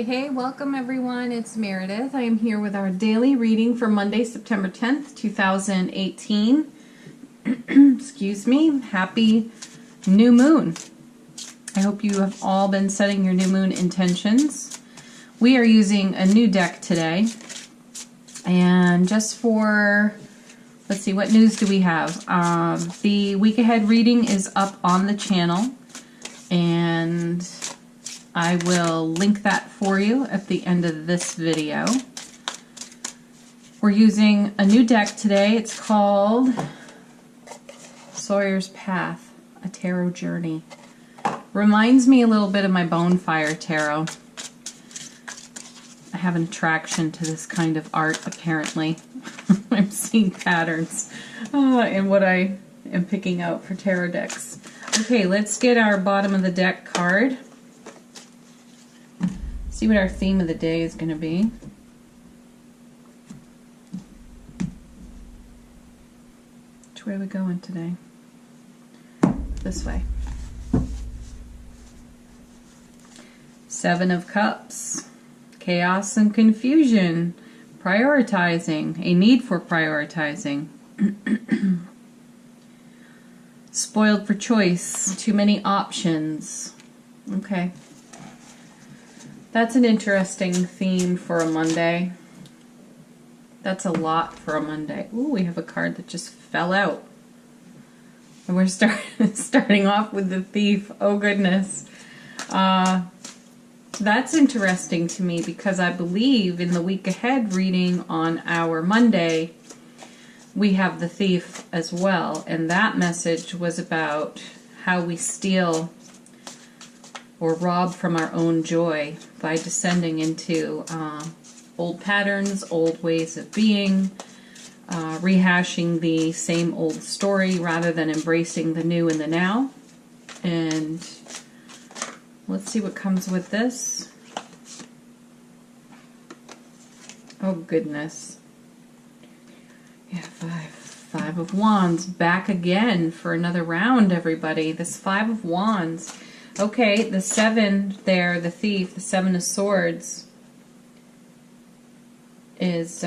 Hey, welcome everyone. It's Meredith. I am here with our daily reading for Monday, September 10th, 2018. Excuse me. Happy new moon. I hope you have all been setting your new moon intentions. We are using a new deck today. And just for, let's see, what news do we have? The week ahead reading is up on the channel. And I will link that for you at the end of this video. We're using a new deck today. It's called Sawyer's Path, a Tarot Journey. Reminds me a little bit of my Bonefire Tarot. I have an attraction to this kind of art, apparently. I'm seeing patterns in what I am picking out for tarot decks. Okay, let's get our bottom of the deck card. See what our theme of the day is going to be. Which way are we going today? This way. Seven of Cups. Chaos and confusion. Prioritizing. A need for prioritizing. Spoiled for choice. Too many options. Okay. That's an interesting theme for a Monday. That's a lot for a Monday. Ooh, we have a card that just fell out. And we're starting off with the Thief. Oh, goodness. That's interesting to me because I believe in the week ahead reading on our Monday, we have the Thief as well. And that message was about how we steal or rob from our own joy by descending into old patterns, old ways of being, rehashing the same old story rather than embracing the new and the now. And let's see what comes with this. Oh, goodness. Yeah, Five of Wands. Back again for another round, everybody. This Five of Wands. Okay, the Seven there, the Thief, the Seven of Swords is,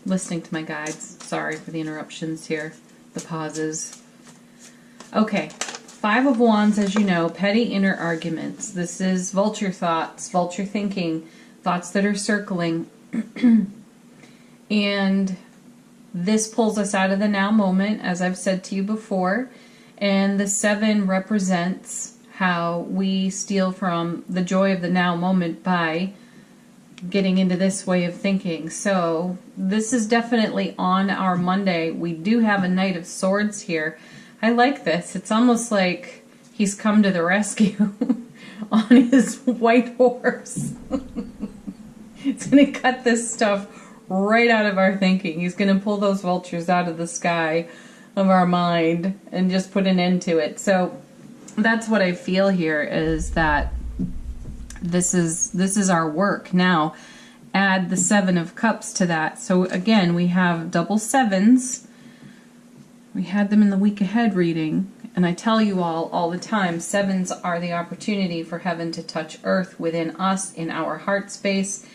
listening to my guides. Sorry for the interruptions here, the pauses. Okay, Five of Wands, as you know, petty inner arguments. This is vulture thoughts, vulture thinking, thoughts that are circling. And this pulls us out of the now moment, as I've said to you before, and the Seven represents how we steal from the joy of the now moment by getting into this way of thinking. So this is definitely on our Monday. We do have a Knight of Swords here. I like this. It's almost like he's come to the rescue on his white horse. It's going to cut this stuff right out of our thinking. He's going to pull those vultures out of the sky of our mind and just put an end to it. So that's what I feel here, is that this is our work. Now add the Seven of Cups to that. So again, we have double sevens. We had them in the week ahead reading, and I tell you all the time, sevens are the opportunity for heaven to touch earth within us, in our heart space.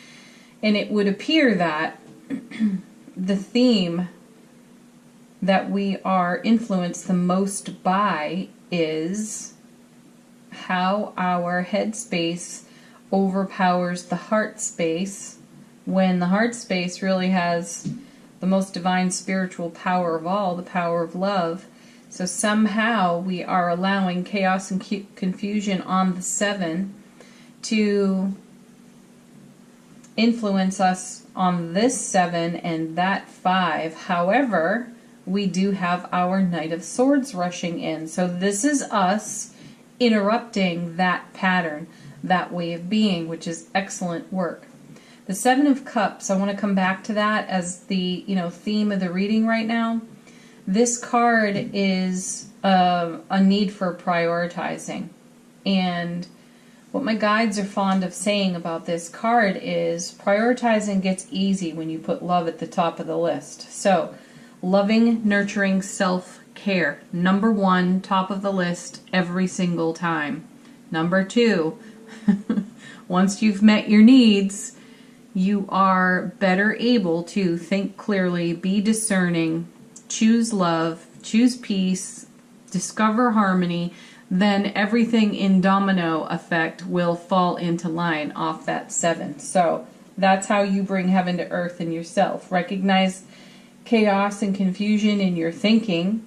And it would appear that the theme that we are influenced the most by is how our head space overpowers the heart space, when the heart space really has the most divine spiritual power of all, the power of love. So somehow we are allowing chaos and confusion on the Seven to influence us on this Seven and that Five. However, we do have our Knight of Swords rushing in. So this is us interrupting that pattern, that way of being, which is excellent work. The Seven of Cups, I want to come back to that as the theme of the reading right now. This card is a need for prioritizing. And what my guides are fond of saying about this card is prioritizing gets easy when you put love at the top of the list. So loving, nurturing self Care. Number one, top of the list every single time. Number two, once you've met your needs, you are better able to think clearly, be discerning, choose love, choose peace, discover harmony. Then everything in domino effect will fall into line off that 7. So that's how you bring heaven to earth in yourself. Recognize chaos and confusion in your thinking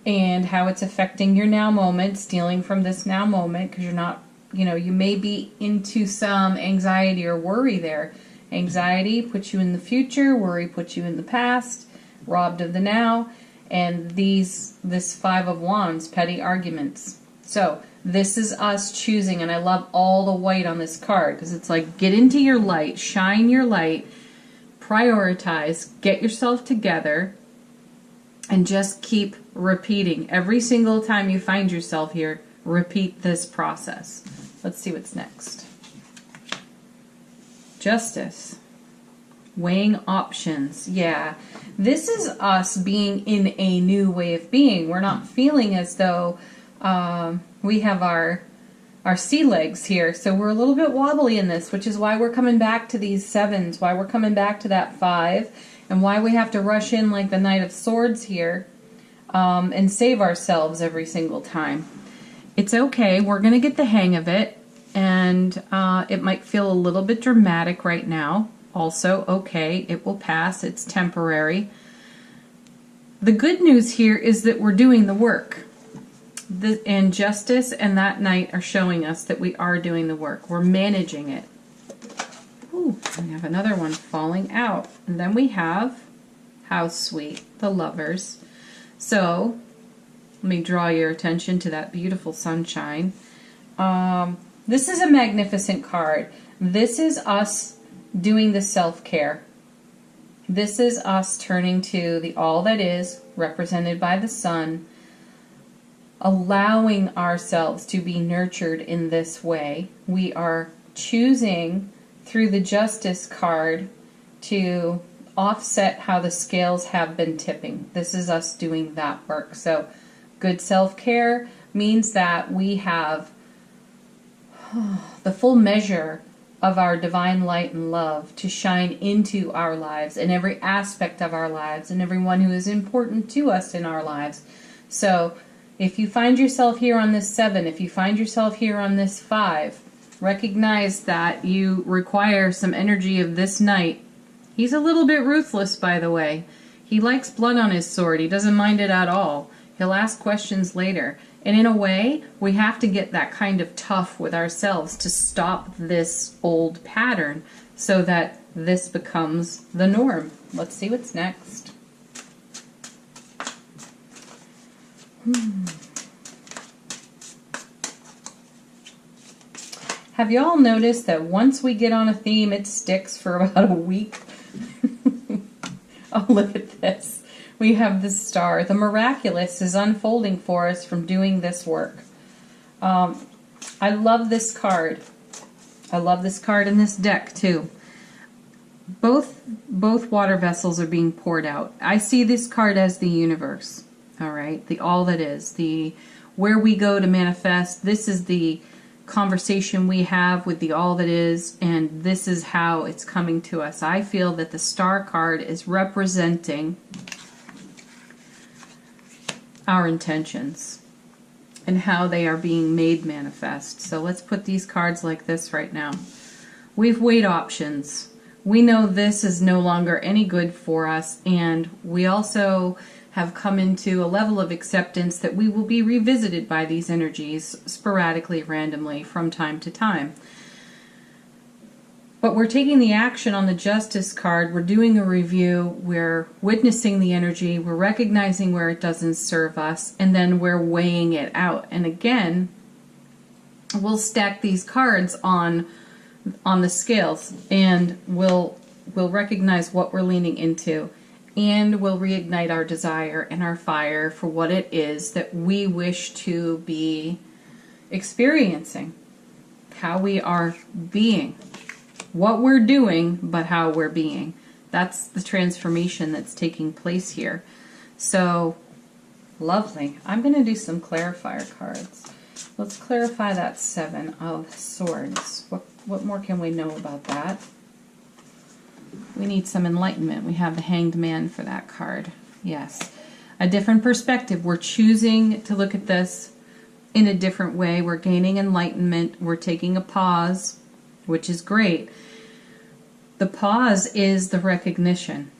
and how it's affecting your now moment, stealing from this now moment, because you're not, you may be into some anxiety or worry there. Anxiety puts you in the future, worry puts you in the past, robbed of the now, and this 5 of Wands, petty arguments. So this is us choosing, and I love all the white on this card, because it's like, get into your light, shine your light, prioritize, get yourself together, and just keep repeating. Every single time you find yourself here, repeat this process. Let's see what's next. Justice. Weighing options. Yeah. This is us being in a new way of being. We're not feeling as though we have our sea legs here. So we're a little bit wobbly in this, which is why we're coming back to these 7s, why we're coming back to that 5, and why we have to rush in like the Knight of Swords here and save ourselves every single time. It's okay. We're going to get the hang of it, and it might feel a little bit dramatic right now. Also, okay, it will pass. It's temporary. The good news here is that we're doing the work. And Justice and that Knight are showing us that we are doing the work. We're managing it. Ooh, we have another one falling out. And then we have, how sweet, the Lovers. So, let me draw your attention to that beautiful sunshine. This is a magnificent card. This is us doing the self-care. This is us turning to the all that is, represented by the sun, allowing ourselves to be nurtured in this way. We are choosing through the Justice card to offset how the scales have been tipping. This is us doing that work. So good self-care means that we have the full measure of our divine light and love to shine into our lives and every aspect of our lives and everyone who is important to us in our lives. So if you find yourself here on this 7, if you find yourself here on this 5, recognize that you require some energy of this Knight. He's a little bit ruthless, by the way. He likes blood on his sword. He doesn't mind it at all. He'll ask questions later. And in a way, we have to get that kind of tough with ourselves to stop this old pattern so that this becomes the norm. Let's see what's next. Have you all noticed that once we get on a theme, it sticks for about a week? Oh, look at this. We have the Star. The miraculous is unfolding for us from doing this work. I love this card. I love this card in this deck too. Both water vessels are being poured out. I see this card as the universe. All right, the all that is, the where we go to manifest. This is the conversation we have with the all that is, and this is how it's coming to us. I feel that the Star card is representing our intentions and how they are being made manifest. So let's put these cards like this right now. We've weighed options. We know this is no longer any good for us, and we also have come into a level of acceptance that we will be revisited by these energies sporadically, randomly, from time to time. But we're taking the action on the Justice card. We're doing a review. We're witnessing the energy. We're recognizing where it doesn't serve us, and then we're weighing it out. And again, we'll stack these cards on the scales, and we'll recognize what we're leaning into, and we'll reignite our desire and our fire for what it is that we wish to be experiencing, how we are being, what we're doing, but how we're being. That's the transformation that's taking place here. So Lovely. I'm going to do some clarifier cards. Let's clarify that Seven of Swords. What more can we know about that? We need some enlightenment. We have the Hanged Man for that card. Yes. A different perspective. We're choosing to look at this in a different way. We're gaining enlightenment. We're taking a pause, which is great. The pause is the recognition.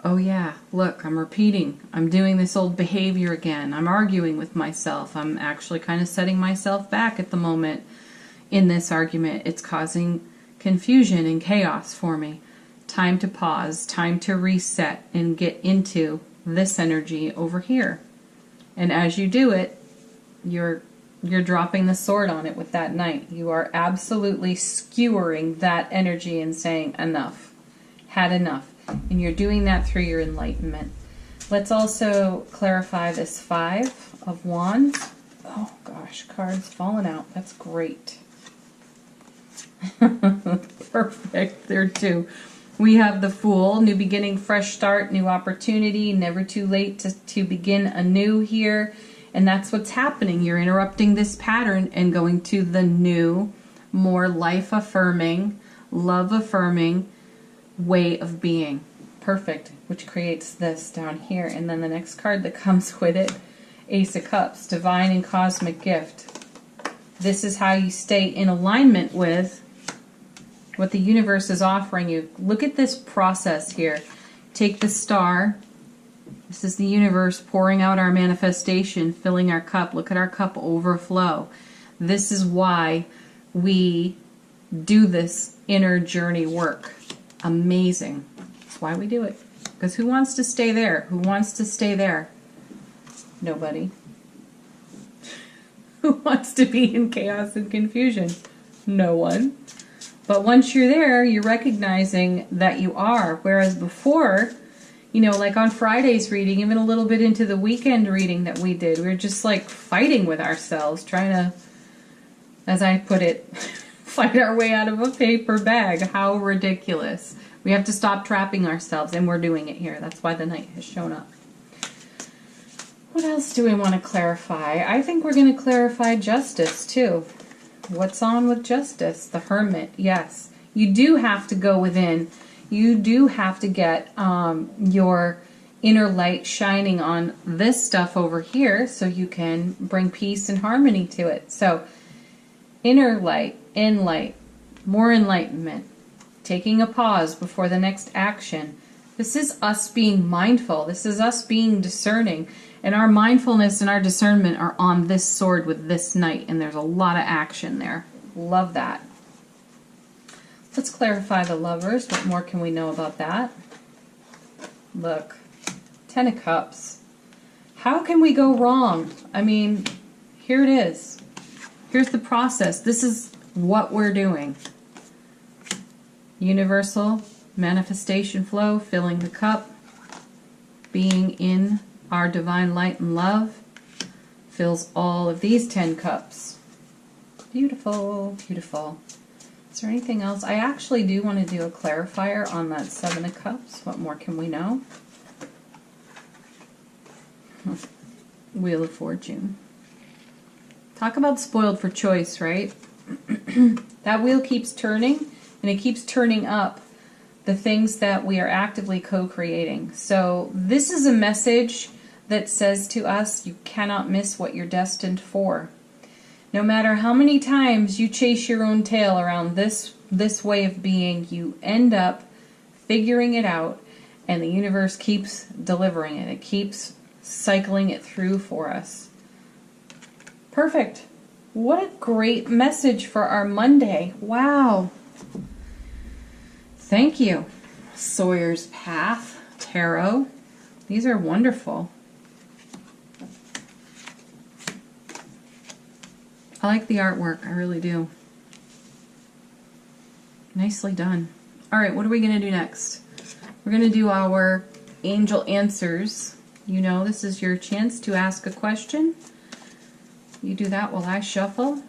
Oh yeah, look, I'm repeating. I'm doing this old behavior again. I'm arguing with myself. I'm actually kind of setting myself back at the moment in this argument. It's causing confusion and chaos for me. Time to pause, time to reset and get into this energy over here. And as you do it, you're dropping the sword on it with that Knight. You are absolutely skewering that energy and saying enough. Had enough. And you're doing that through your enlightenment. Let's also clarify this Five of Wands. Oh gosh, cards falling out. That's great. Perfect. There too. We have the Fool, new beginning, fresh start, new opportunity, never too late to begin anew here. And that's what's happening. You're interrupting this pattern and going to the new, more life-affirming, love-affirming way of being. Perfect. Which creates this down here. And then the next card that comes with it, Ace of Cups, divine and cosmic gift. This is how you stay in alignment with what the universe is offering you. Look at this process here. Take the Star. This is the universe pouring out our manifestation, filling our cup. Look at our cup overflow. This is why we do this inner journey work. Amazing. That's why we do it. Because who wants to stay there? Who wants to stay there? Nobody. Who wants to be in chaos and confusion? No one. But once you're there, you're recognizing that you are. Whereas before, you know, like on Friday's reading, even a little bit into the weekend reading that we did, we were just like fighting with ourselves, trying to, as I put it, fight our way out of a paper bag. How ridiculous. We have to stop trapping ourselves, and we're doing it here. That's why the Knight has shown up. What else do we want to clarify? I think we're going to clarify justice, too. What's on with justice? The Hermit, yes. You do have to go within. You do have to get your inner light shining on this stuff over here so you can bring peace and harmony to it. So, inner light, in light, more enlightenment, taking a pause before the next action. This is us being mindful. This is us being discerning. And our mindfulness and our discernment are on this sword with this Knight, and there's a lot of action there. Love that. Let's clarify the Lovers. What more can we know about that? Look, Ten of Cups. How can we go wrong? I mean, here it is. Here's the process. This is what we're doing. Universal manifestation flow, filling the cup, being in our divine light and love, fills all of these 10 cups. Beautiful, beautiful. Is there anything else? I actually do want to do a clarifier on that Seven of Cups. What more can we know? Wheel of Fortune. Talk about spoiled for choice, right? That wheel keeps turning, and it keeps turning up the things that we are actively co-creating. So this is a message that says to us, you cannot miss what you're destined for. No matter how many times you chase your own tail around this way of being, you end up figuring it out, and the universe keeps delivering it. It keeps cycling it through for us. Perfect. What a great message for our Monday. Wow. Thank you. Sawyer's Path, Tarot. These are wonderful. I like the artwork. I really do. Nicely done. All right, what are we going to do next? We're going to do our angel answers. You know, this is your chance to ask a question. You do that while I shuffle.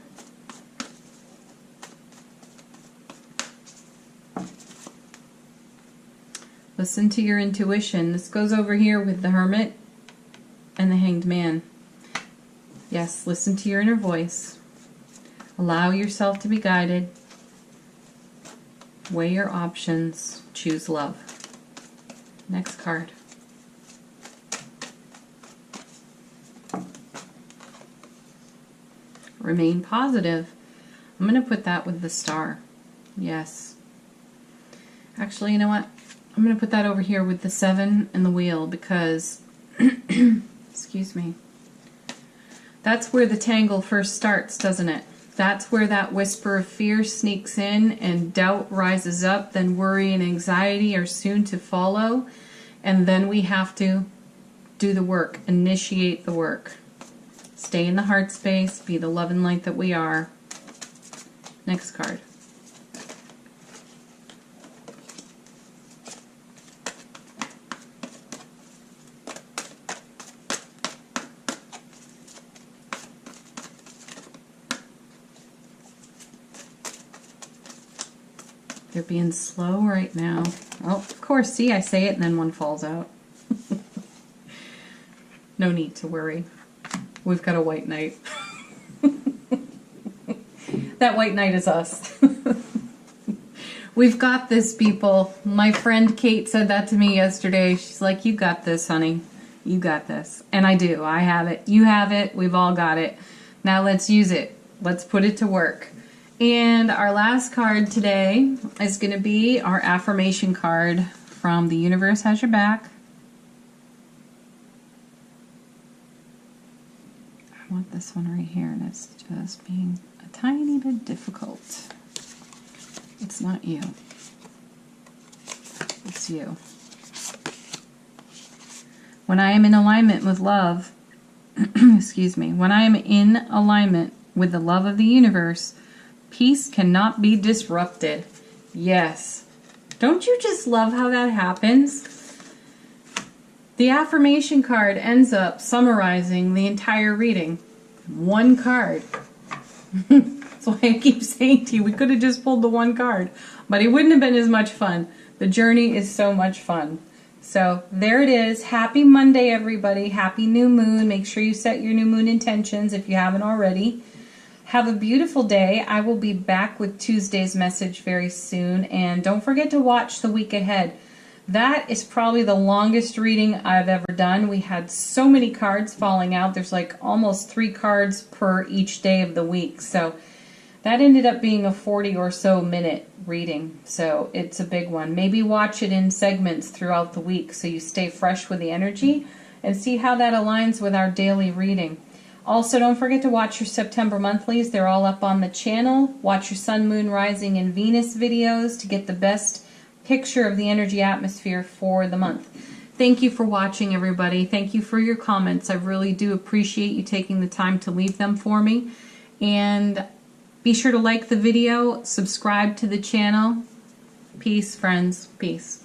Listen to your intuition. This goes over here with the Hermit and the Hanged Man. Yes, listen to your inner voice. Allow yourself to be guided. Weigh your options. Choose love. Next card. Remain positive. I'm going to put that with the Star. Yes. Actually, you know what? I'm going to put that over here with the 7 and the Wheel because, excuse me, that's where the tangle first starts, doesn't it? That's where that whisper of fear sneaks in and doubt rises up, then worry and anxiety are soon to follow, and then we have to do the work, initiate the work. Stay in the heart space, be the love and light that we are. Next card. They're being slow right now. Oh, of course, see, I say it and then one falls out. No need to worry. We've got a white knight. That white knight is us. We've got this, people. My friend Kate said that to me yesterday. She's like, you got this, honey. You got this. And I do. I have it. You have it. We've all got it. Now let's use it. Let's put it to work. And our last card today is going to be our affirmation card from The Universe Has Your Back. I want this one right here, and it's just being a tiny bit difficult. It's not you. It's you. When I am in alignment with love, excuse me, when I am in alignment with the love of the universe, peace cannot be disrupted. Yes. Don't you just love how that happens? The affirmation card ends up summarizing the entire reading. One card. That's why I keep saying to you, we could have just pulled the one card, but it wouldn't have been as much fun. The journey is so much fun. So there it is. Happy Monday, everybody. Happy new moon. Make sure you set your new moon intentions if you haven't already. Have a beautiful day. I will be back with Tuesday's message very soon. And don't forget to watch the week ahead. That is probably the longest reading I've ever done. We had so many cards falling out. There's like almost 3 cards per each day of the week. So that ended up being a 40 or so minute reading. So it's a big one. Maybe watch it in segments throughout the week so you stay fresh with the energy and see how that aligns with our daily reading. Also, don't forget to watch your September monthlies. They're all up on the channel. Watch your Sun, Moon, Rising, and Venus videos to get the best picture of the energy atmosphere for the month. Thank you for watching, everybody. Thank you for your comments. I really do appreciate you taking the time to leave them for me. And be sure to like the video, subscribe to the channel. Peace, friends. Peace.